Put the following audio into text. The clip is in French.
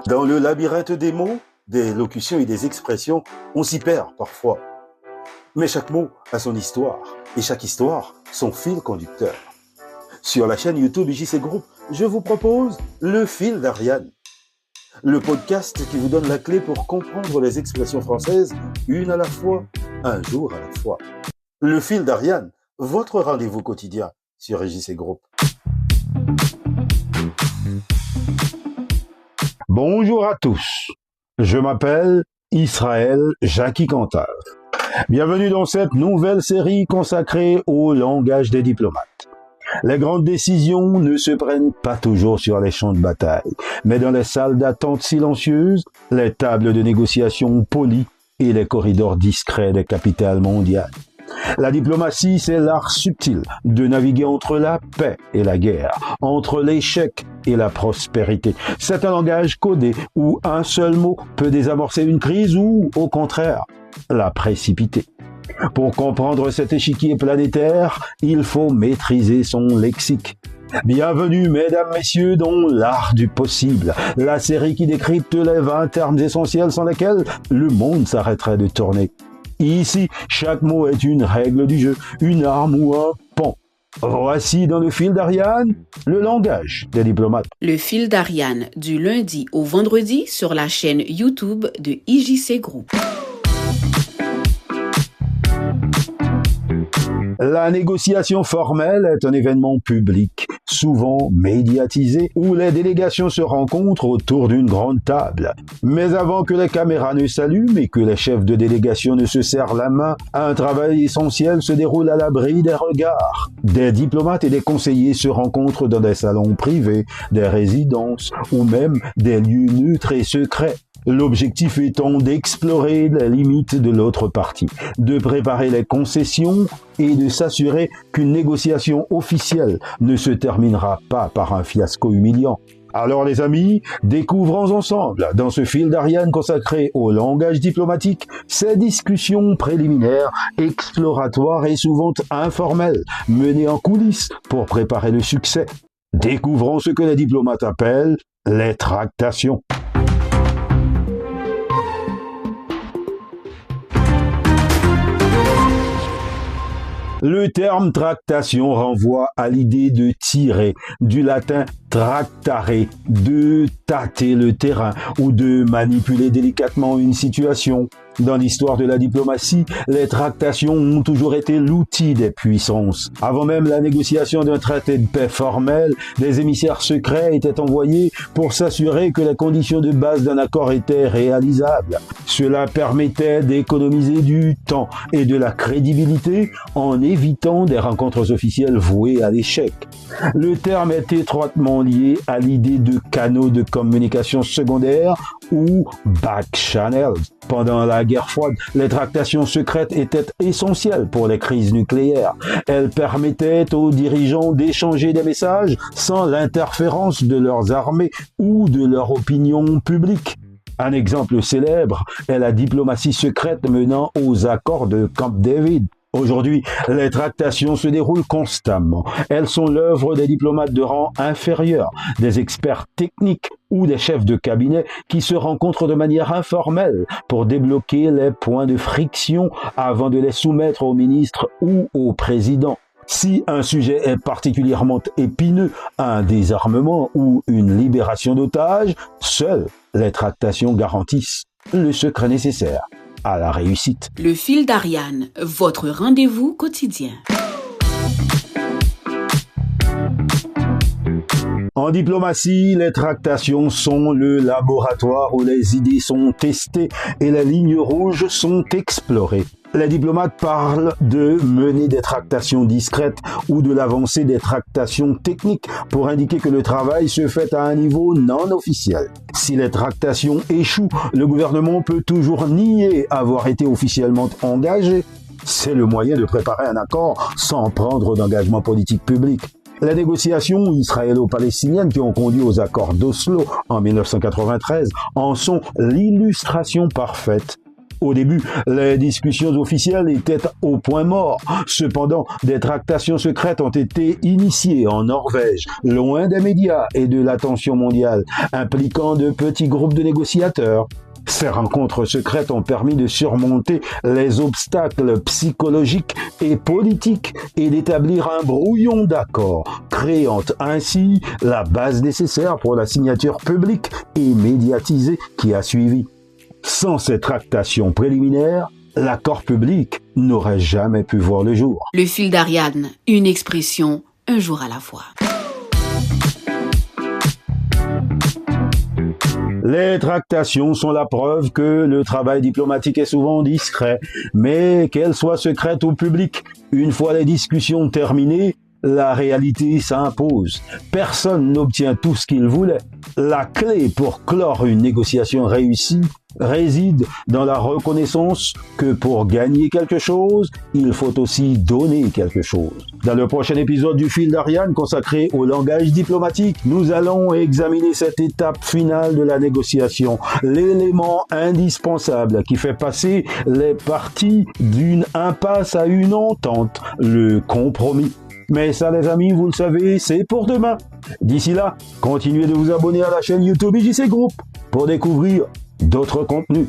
Dans le labyrinthe des mots, des locutions et des expressions, on s'y perd parfois. Mais chaque mot a son histoire, et chaque histoire, son fil conducteur. Sur la chaîne YouTube IJC Group, je vous propose Le Fil d'Ariane, le podcast qui vous donne la clé pour comprendre les expressions françaises, une à la fois, un jour à la fois. Le Fil d'Ariane, votre rendez-vous quotidien sur IJC Group. Bonjour à tous, je m'appelle Israël Jackie Cantal. Bienvenue dans cette nouvelle série consacrée au langage des diplomates. Les grandes décisions ne se prennent pas toujours sur les champs de bataille, mais dans les salles d'attente silencieuses, les tables de négociation polies et les corridors discrets des capitales mondiales. La diplomatie, c'est l'art subtil de naviguer entre la paix et la guerre, entre l'échec et la prospérité. C'est un langage codé où un seul mot peut désamorcer une crise ou, au contraire, la précipiter. Pour comprendre cet échiquier planétaire, il faut maîtriser son lexique. Bienvenue, mesdames, messieurs, dans l'art du possible, la série qui décrypte les 20 termes essentiels sans lesquels le monde s'arrêterait de tourner. Ici, chaque mot est une règle du jeu, une arme ou un pan. Voici dans le fil d'Ariane, le langage des diplomates. Le fil d'Ariane, du lundi au vendredi sur la chaîne YouTube de IJC Group. La négociation formelle est un événement public, souvent médiatisé, où les délégations se rencontrent autour d'une grande table. Mais avant que les caméras ne s'allument et que les chefs de délégation ne se serrent la main, un travail essentiel se déroule à l'abri des regards. Des diplomates et des conseillers se rencontrent dans des salons privés, des résidences ou même des lieux neutres et secrets. L'objectif étant d'explorer les limites de l'autre partie, de préparer les concessions et de s'assurer qu'une négociation officielle ne se terminera pas par un fiasco humiliant. Alors les amis, découvrons ensemble, dans ce fil d'Ariane consacré au langage diplomatique, ces discussions préliminaires, exploratoires et souvent informelles, menées en coulisses pour préparer le succès. Découvrons ce que les diplomates appellent les tractations. Le terme tractation renvoie à l'idée de tirer, du latin tractare, de tâter le terrain ou de manipuler délicatement une situation. Dans l'histoire de la diplomatie, les tractations ont toujours été l'outil des puissances. Avant même la négociation d'un traité de paix formel, des émissaires secrets étaient envoyés pour s'assurer que les conditions de base d'un accord étaient réalisables. Cela permettait d'économiser du temps et de la crédibilité en évitant des rencontres officielles vouées à l'échec. Le terme est étroitement lié à l'idée de canaux de communication secondaires ou back channels. Pendant la guerre froide, les tractations secrètes étaient essentielles pour les crises nucléaires. Elles permettaient aux dirigeants d'échanger des messages sans l'interférence de leurs armées ou de leur opinion publique. Un exemple célèbre est la diplomatie secrète menant aux accords de Camp David. Aujourd'hui, les tractations se déroulent constamment. Elles sont l'œuvre des diplomates de rang inférieur, des experts techniques ou des chefs de cabinet qui se rencontrent de manière informelle pour débloquer les points de friction avant de les soumettre au ministre ou au président. Si un sujet est particulièrement épineux, un désarmement ou une libération d'otages, seules les tractations garantissent le secret nécessaire à la réussite. Le fil d'Ariane, votre rendez-vous quotidien. En diplomatie, les tractations sont le laboratoire où les idées sont testées et les lignes rouges sont explorées. Les diplomates parlent de mener des tractations discrètes ou de l'avancée des tractations techniques pour indiquer que le travail se fait à un niveau non officiel. Si les tractations échouent, le gouvernement peut toujours nier avoir été officiellement engagé. C'est le moyen de préparer un accord sans prendre d'engagement politique public. Les négociations israélo-palestiniennes qui ont conduit aux accords d'Oslo en 1993 en sont l'illustration parfaite. Au début, les discussions officielles étaient au point mort. Cependant, des tractations secrètes ont été initiées en Norvège, loin des médias et de l'attention mondiale, impliquant de petits groupes de négociateurs. Ces rencontres secrètes ont permis de surmonter les obstacles psychologiques et politiques et d'établir un brouillon d'accord, créant ainsi la base nécessaire pour la signature publique et médiatisée qui a suivi. Sans ces tractations préliminaires, l'accord public n'aurait jamais pu voir le jour. Le fil d'Ariane, une expression, un jour à la fois. Les tractations sont la preuve que le travail diplomatique est souvent discret, mais qu'elles soient secrètes ou publiques, une fois les discussions terminées, la réalité s'impose. Personne n'obtient tout ce qu'il voulait. La clé pour clore une négociation réussie réside dans la reconnaissance que pour gagner quelque chose, il faut aussi donner quelque chose. Dans le prochain épisode du Fil d'Ariane consacré au langage diplomatique, nous allons examiner cette étape finale de la négociation, l'élément indispensable qui fait passer les parties d'une impasse à une entente, le compromis. Mais ça, les amis, vous le savez, c'est pour demain. D'ici là, continuez de vous abonner à la chaîne YouTube IJC Group pour découvrir d'autres contenus.